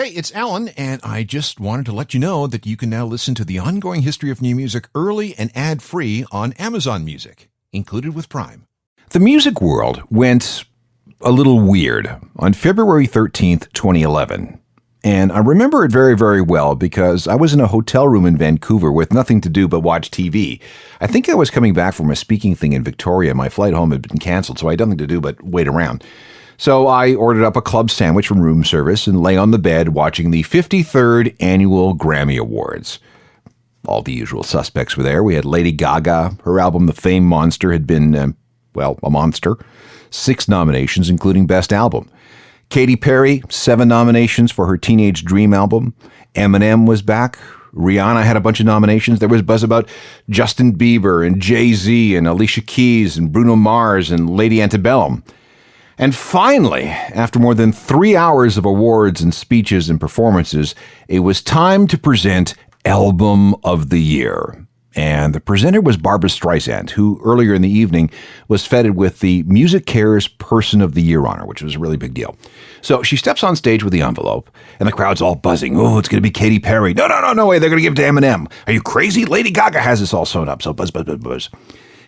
Hey, it's Alan, and I just wanted to let you know that you can now listen to the ongoing history of new music early and ad-free on Amazon Music, included with Prime. The music world went a little weird on February 13th, 2011. And I remember it very, very well because I was in a hotel room in Vancouver with nothing to do but watch TV. I think I was coming back from a speaking thing in Victoria. My flight home had been canceled, so I had nothing to do but wait around. So I ordered up a club sandwich from room service and lay on the bed watching the 53rd Annual Grammy Awards. All the usual suspects were there. We had Lady Gaga. Her album, The Fame Monster, had been, a monster. 6 nominations, including Best Album. Katy Perry, 7 nominations for her Teenage Dream album. Eminem was back. Rihanna had a bunch of nominations. There was buzz about Justin Bieber and Jay-Z and Alicia Keys and Bruno Mars and Lady Antebellum. And finally, after more than 3 hours of awards and speeches and performances, it was time to present Album of the Year. And the presenter was Barbra Streisand, who earlier in the evening was feted with the musicares Person of the Year honor, which was a really big deal. So she steps on stage with the envelope, and the crowd's all buzzing. Oh, it's going to be Katy Perry. No way, they're going to give it to Eminem. Are you crazy? Lady Gaga has this all sewn up. So buzz, buzz, buzz, buzz.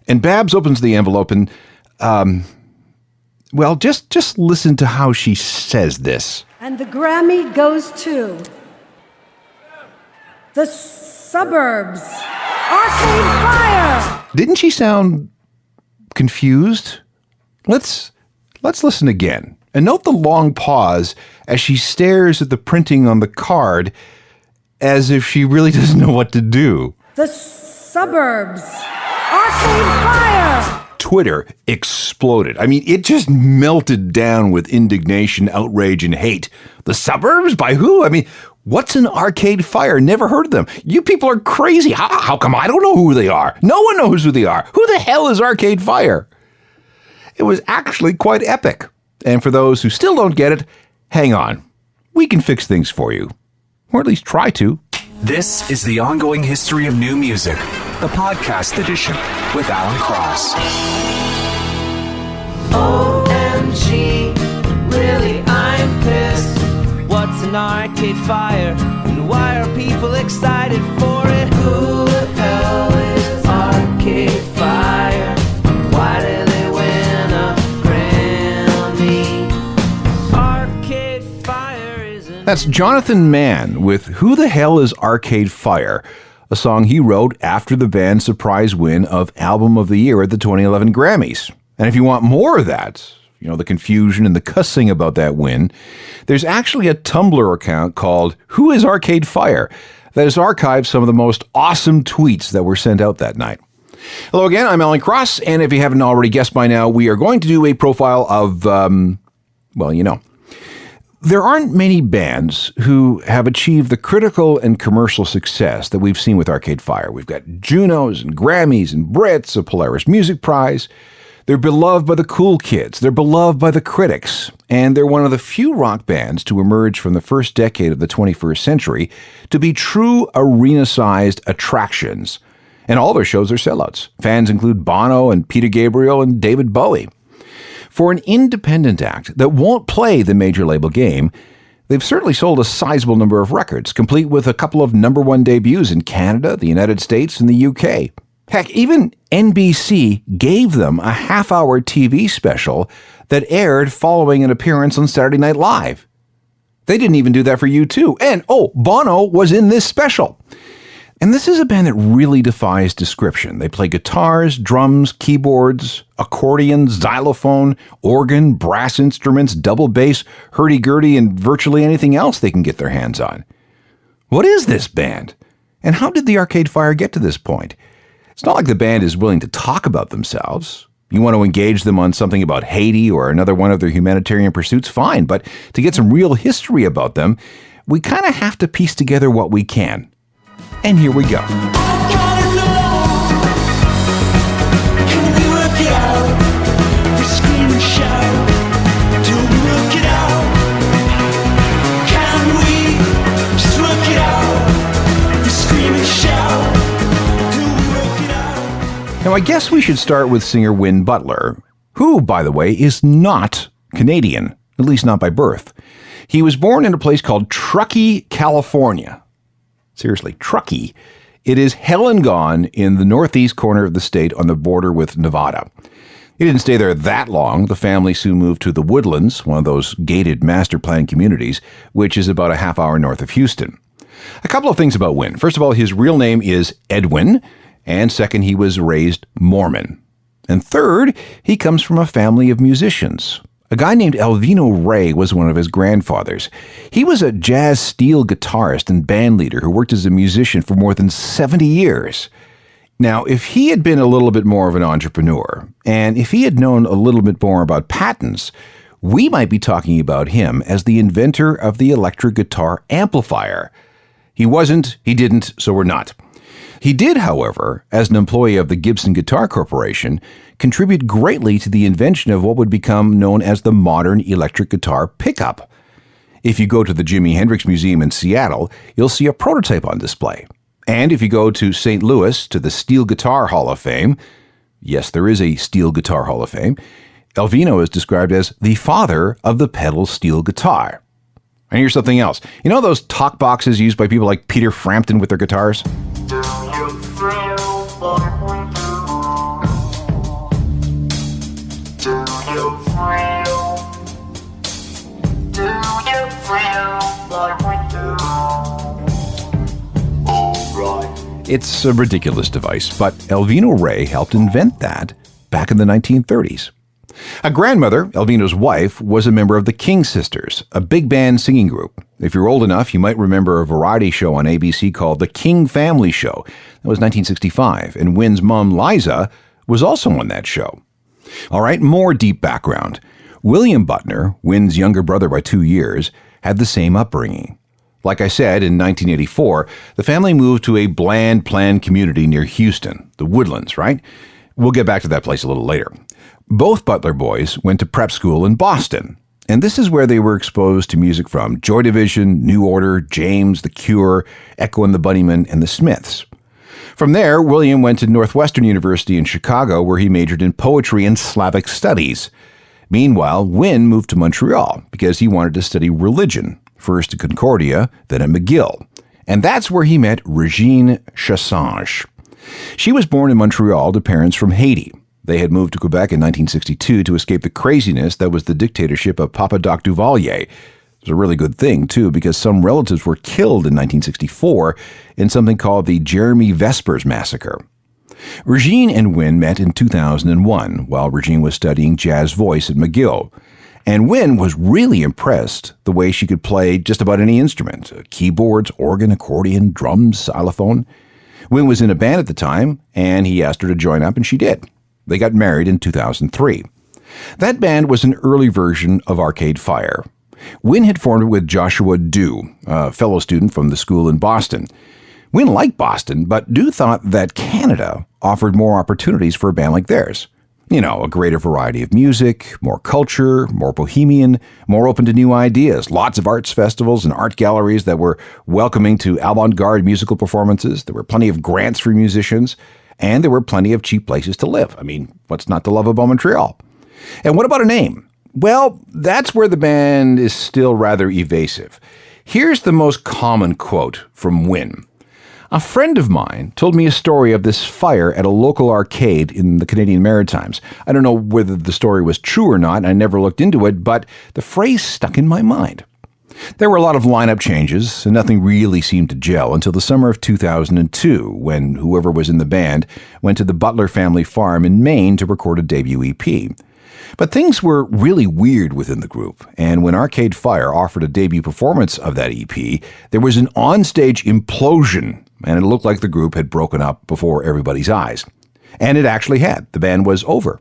And Babs opens the envelope and, just listen to how she says this. And the Grammy goes to the Suburbs. Arcade Fire! Didn't she sound confused? Let's listen again. And note the long pause as she stares at the printing on the card as if she really doesn't know what to do. The Suburbs. Arcade Fire! Twitter exploded. I mean, it just melted down with indignation, outrage, and hate. The Suburbs? By who? I mean, what's an Arcade Fire? Never heard of them. You people are crazy. How come I don't know who they are? No one knows who they are. Who the hell is Arcade Fire? It was actually quite epic. And for those who still don't get it, hang on. We can fix things for you. Or at least try to. This is the ongoing history of new music, the podcast edition with Alan Cross. OMG, really I'm pissed. What's an Arcade Fire? And why are people excited for it? Who the hell is Arcade Fire? Why did they win a Grammy? Arcade Fire isn't... That's Jonathan Mann with Who the Hell is Arcade Fire? A song he wrote after the band's surprise win of Album of the Year at the 2011 Grammys. And if you want more of that, the confusion and the cussing about that win, there's actually a Tumblr account called Who is Arcade Fire that has archived some of the most awesome tweets that were sent out that night. Hello again, I'm Alan Cross, and if you haven't already guessed by now, we are going to do a profile of, There aren't many bands who have achieved the critical and commercial success that we've seen with Arcade Fire. We've got Junos and Grammys and Brits, a Polaris Music Prize. They're beloved by the cool kids. They're beloved by the critics. And they're one of the few rock bands to emerge from the first decade of the 21st century to be true arena-sized attractions. And all their shows are sellouts. Fans include Bono and Peter Gabriel and David Bowie. For an independent act that won't play the major label game, they've certainly sold a sizable number of records, complete with a couple of number 1 debuts in Canada, the United States, and the UK. Heck, even NBC gave them a half-hour TV special that aired following an appearance on Saturday Night Live. They didn't even do that for U2. And, Bono was in this special. And this is a band that really defies description. They play guitars, drums, keyboards, accordion, xylophone, organ, brass instruments, double bass, hurdy-gurdy, and virtually anything else they can get their hands on. What is this band? And how did the Arcade Fire get to this point? It's not like the band is willing to talk about themselves. You want to engage them on something about Haiti or another one of their humanitarian pursuits, fine. But to get some real history about them, we kind of have to piece together what we can. And here we go. Now, I guess we should start with singer Win Butler, who, by the way, is not Canadian, at least not by birth. He was born in a place called Truckee, California. Seriously, Truckee. It is hell and gone in the northeast corner of the state on the border with Nevada. He didn't stay there that long. The family soon moved to the Woodlands, one of those gated master plan communities, which is about a half hour north of Houston. A couple of things about Wynn. First of all, his real name is Edwin, and second, he was raised Mormon. And third, he comes from a family of musicians. A guy named Alvino Rey was one of his grandfathers. He was a jazz steel guitarist and band leader who worked as a musician for more than 70 years. Now, if he had been a little bit more of an entrepreneur, and if he had known a little bit more about patents, we might be talking about him as the inventor of the electric guitar amplifier. He wasn't, he didn't, so we're not. He did, however, as an employee of the Gibson Guitar Corporation, contribute greatly to the invention of what would become known as the modern electric guitar pickup. If you go to the Jimi Hendrix Museum in Seattle, you'll see a prototype on display. And if you go to St. Louis, to the Steel Guitar Hall of Fame, yes, there is a Steel Guitar Hall of Fame, Alvino is described as the father of the pedal steel guitar. And here's something else. You know those talk boxes used by people like Peter Frampton with their guitars? It's a ridiculous device, but Alvino Rey helped invent that back in the 1930s. A grandmother, Alvino's wife, was a member of the King Sisters, a big band singing group. If you're old enough, you might remember a variety show on ABC called The King Family Show. That was 1965, and Wynn's mom, Liza, was also on that show. All right, more deep background. William Butner, Wynn's younger brother by 2 years, had the same upbringing. Like I said, in 1984, the family moved to a bland, planned community near Houston, the Woodlands, right? We'll get back to that place a little later. Both Butler boys went to prep school in Boston, and this is where they were exposed to music from Joy Division, New Order, James, The Cure, Echo and the Bunnymen, and the Smiths. From there, William went to Northwestern University in Chicago, where he majored in poetry and Slavic studies. Meanwhile, Wynn moved to Montreal because he wanted to study religion, first at Concordia, then at McGill. And that's where he met Regine Chassange. She was born in Montreal to parents from Haiti. They had moved to Quebec in 1962 to escape the craziness that was the dictatorship of Papa Doc Duvalier. It was a really good thing, too, because some relatives were killed in 1964 in something called the Jeremy Vespers Massacre. Regine and Wynn met in 2001 while Regine was studying jazz voice at McGill. And Wynn was really impressed the way she could play just about any instrument, keyboards, organ, accordion, drums, xylophone. Wynn was in a band at the time, and he asked her to join up, and she did. They got married in 2003. That band was an early version of Arcade Fire. Wynn had formed it with Joshua Dew, a fellow student from the school in Boston. Wynn liked Boston, but Dew thought that Canada offered more opportunities for a band like theirs. You know, a greater variety of music, more culture, more bohemian, more open to new ideas, lots of arts festivals and art galleries that were welcoming to avant-garde musical performances. There were plenty of grants for musicians, and there were plenty of cheap places to live. I mean, what's not to love about Montreal? And what about a name? Well, that's where the band is still rather evasive. Here's the most common quote from Wynn. A friend of mine told me a story of this fire at a local arcade in the Canadian Maritimes. I don't know whether the story was true or not, and I never looked into it, but the phrase stuck in my mind. There were a lot of lineup changes, and nothing really seemed to gel until the summer of 2002, when whoever was in the band went to the Butler family farm in Maine to record a debut EP. But things were really weird within the group, and when Arcade Fire offered a debut performance of that EP, there was an onstage implosion, and it looked like the group had broken up before everybody's eyes. And it actually had. The band was over.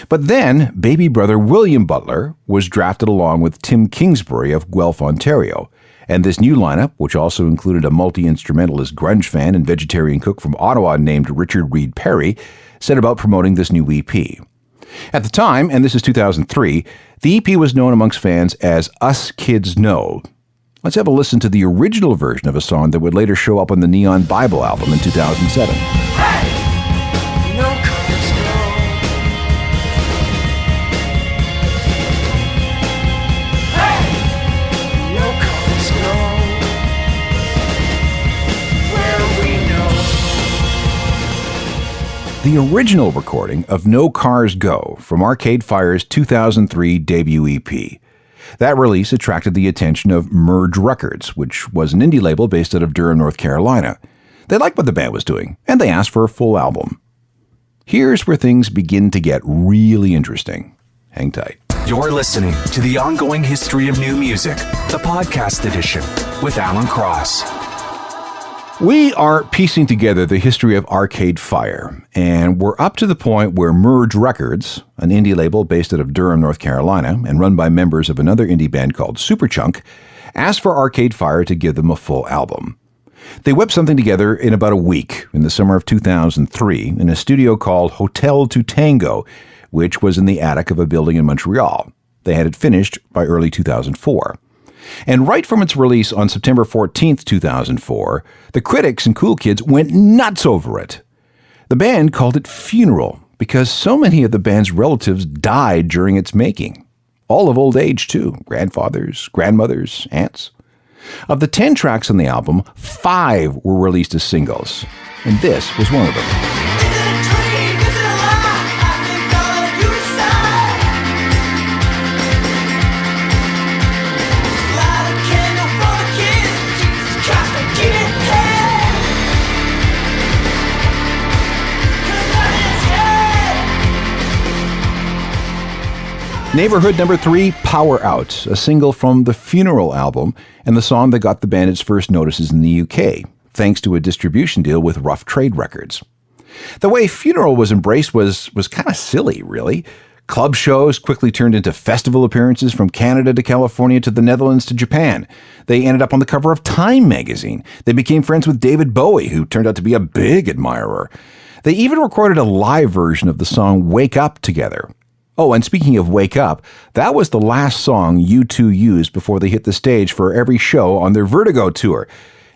But then, baby brother William Butler was drafted along with Tim Kingsbury of Guelph, Ontario. And this new lineup, which also included a multi-instrumentalist grunge fan and vegetarian cook from Ottawa named Richard Reed Perry, set about promoting this new EP. At the time, and this is 2003, the EP was known amongst fans as Us Kids Know. Let's have a listen to the original version of a song that would later show up on the Neon Bible album in 2007. Hey! No colors, no. Hey! the original recording of No Cars Go from Arcade Fire's 2003 debut EP. That release attracted the attention of Merge Records, which was an indie label based out of Durham, North Carolina. They liked what the band was doing, and they asked for a full album. Here's where things begin to get really interesting. Hang tight. You're listening to The Ongoing History of New Music, the podcast edition, with Alan Cross. We are piecing together the history of Arcade Fire, and we're up to the point where Merge Records, an indie label based out of Durham, North Carolina, and run by members of another indie band called Superchunk, asked for Arcade Fire to give them a full album. They whipped something together in about a week in the summer of 2003 in a studio called Hotel to Tango, which was in the attic of a building in Montreal. They had it finished by early 2004. And right from its release on September 14th, 2004, the critics and cool kids went nuts over it. The band called it Funeral because so many of the band's relatives died during its making. All of old age, too. Grandfathers, grandmothers, aunts. Of the 10 tracks on the album, 5 were released as singles. And this was one of them. Neighborhood number 3, Power Out, a single from the Funeral album and the song that got the band its first notices in the UK, thanks to a distribution deal with Rough Trade Records. The way Funeral was embraced was kind of silly, really. Club shows quickly turned into festival appearances from Canada to California to the Netherlands to Japan. They ended up on the cover of Time magazine. They became friends with David Bowie, who turned out to be a big admirer. They even recorded a live version of the song Wake Up together. Oh, and speaking of Wake Up, that was the last song U2 used before they hit the stage for every show on their Vertigo tour.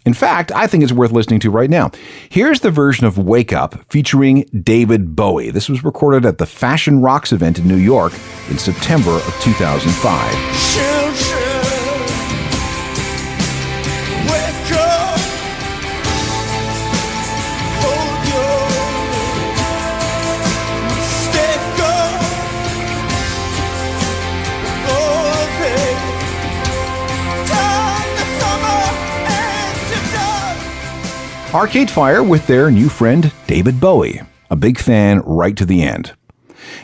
In fact, I think it's worth listening to right now. Here's the version of Wake Up featuring David Bowie. This was recorded at the Fashion Rocks event in New York in September of 2005. Arcade Fire with their new friend, David Bowie, a big fan right to the end.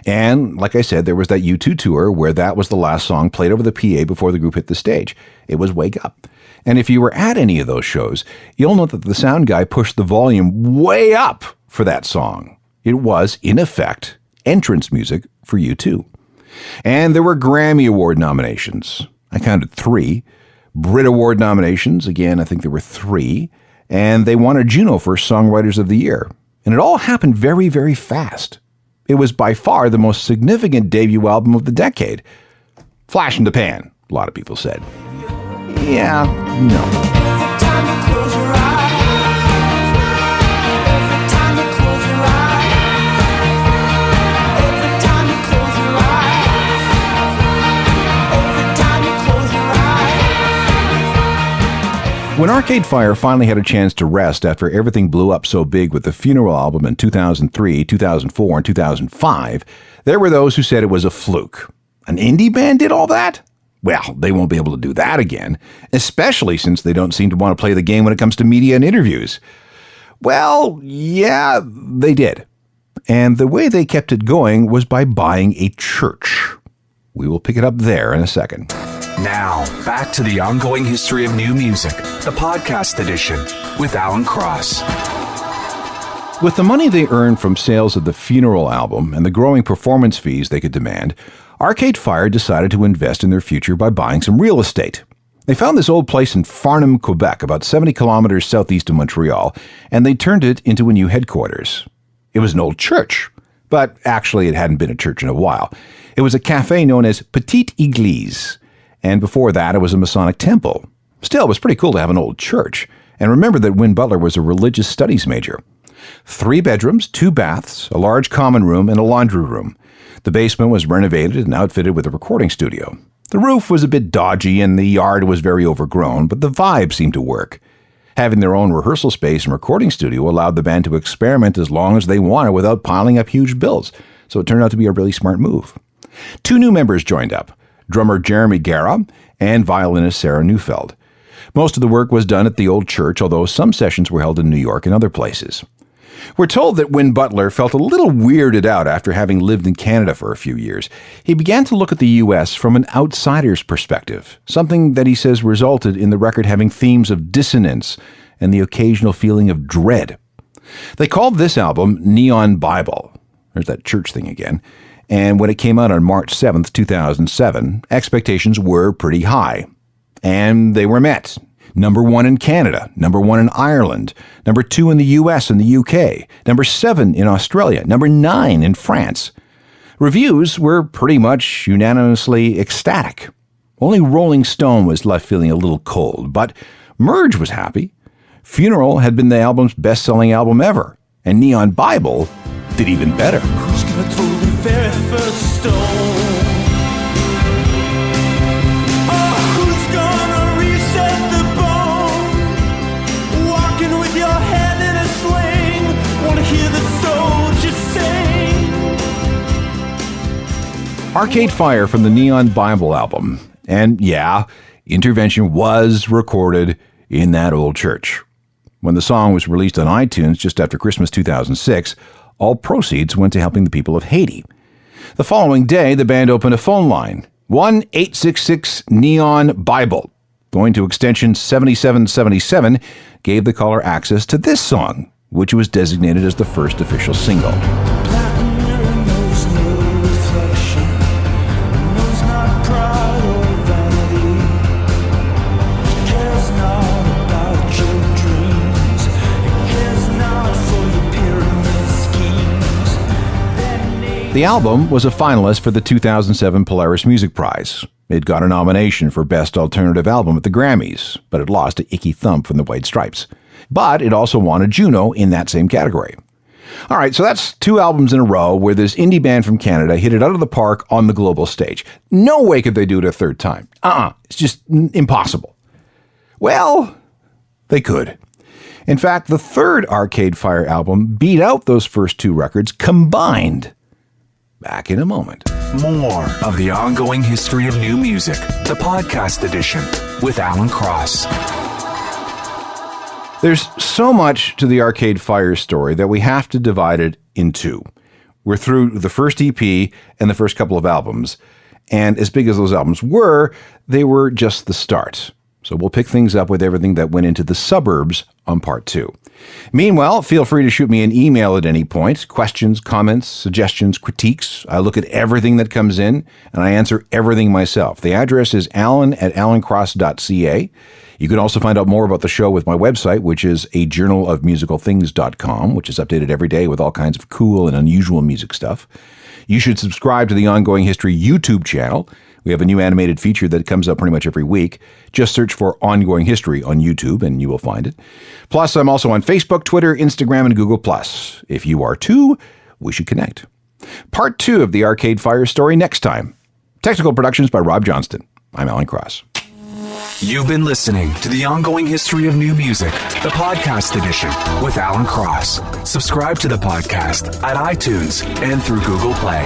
And, like I said, there was that U2 tour where that was the last song played over the PA before the group hit the stage. It was Wake Up. And if you were at any of those shows, you'll know that the sound guy pushed the volume way up for that song. It was, in effect, entrance music for U2. And there were Grammy Award nominations. I counted 3. Brit Award nominations, again, I think there were 3. And they won a Juno for Songwriters of the Year. And it all happened very, very fast. It was by far the most significant debut album of the decade. Flash in the pan, a lot of people said. Yeah, no. When Arcade Fire finally had a chance to rest after everything blew up so big with the Funeral album in 2003, 2004, and 2005, there were those who said it was a fluke. An indie band did all that? Well, they won't be able to do that again, especially since they don't seem to want to play the game when it comes to media and interviews. Well, yeah, they did. And the way they kept it going was by buying a church. We will pick it up there in a second. Now, back to The Ongoing History of New Music, the podcast edition, with Alan Cross. With the money they earned from sales of the Funeral album and the growing performance fees they could demand, Arcade Fire decided to invest in their future by buying some real estate. They found this old place in Farnham, Quebec, about 70 kilometers southeast of Montreal, and they turned it into a new headquarters. It was an old church, but actually it hadn't been a church in a while. It was a cafe known as Petite Église. And before that, it was a Masonic temple. Still, it was pretty cool to have an old church. And remember that Win Butler was a religious studies major. 3 bedrooms, 2 baths, a large common room, and a laundry room. The basement was renovated and outfitted with a recording studio. The roof was a bit dodgy and the yard was very overgrown, but the vibe seemed to work. Having their own rehearsal space and recording studio allowed the band to experiment as long as they wanted without piling up huge bills. So it turned out to be a really smart move. 2 new members joined up, drummer Jeremy Guerra and violinist Sarah Neufeld. Most of the work was done at the old church, although some sessions were held in New York and other places. We're told that when Butler felt a little weirded out after having lived in Canada for a few years, he began to look at the U.S. from an outsider's perspective, something that he says resulted in the record having themes of dissonance and the occasional feeling of dread. They called this album Neon Bible. There's that church thing again. And when it came out on March 7th, 2007, expectations were pretty high. And they were met. Number 1 in Canada, number 1 in Ireland, number 2 in the US and the UK, number 7 in Australia, number 9 in France. Reviews were pretty much unanimously ecstatic. Only Rolling Stone was left feeling a little cold, but Merge was happy. Funeral had been the album's best-selling album ever, and Neon Bible did even better. Who's gonna throw the very first stone? Arcade Fire from the Neon Bible album. And yeah, Intervention was recorded in that old church. When the song was released on iTunes just after Christmas 2006, all proceeds went to helping the people of Haiti. The following day, the band opened a phone line, 1-866-NEON-BIBLE. Going to extension 7777 gave the caller access to this song, which was designated as the first official single. The album was a finalist for the 2007 Polaris Music Prize. It got a nomination for Best Alternative Album at the Grammys, but it lost to Icky Thump from the White Stripes. But it also won a Juno in that same category. All right, so that's 2 albums in a row where this indie band from Canada hit it out of the park on the global stage. No way could they do it a third time. It's just impossible. Well, they could. In fact, the third Arcade Fire album beat out those first 2 records combined. Back in a moment. More of the ongoing history of new music, the podcast edition with Alan Cross. There's so much to the Arcade Fire story that we have to divide it in 2. We're through the first EP and the first couple of albums, and as big as those albums were, they were just the start. So we'll pick things up with everything that went into the suburbs on part 2. Meanwhile, feel free to shoot me an email at any point. Questions, comments, suggestions, critiques. I look at everything that comes in, and I answer everything myself. The address is alan@alancross.ca. You can also find out more about the show with my website, which is ajournalofmusicalthings.com, which is updated every day with all kinds of cool and unusual music stuff. You should subscribe to the Ongoing History YouTube channel. We have a new animated feature that comes up pretty much every week. Just search for Ongoing History on YouTube and you will find it. Plus, I'm also on Facebook, Twitter, Instagram, and Google+. If you are too, we should connect. Part 2 of the Arcade Fire story next time. Technical productions by Rob Johnston. I'm Alan Cross. You've been listening to the Ongoing History of New Music, the podcast edition with Alan Cross. Subscribe to the podcast at iTunes and through Google Play.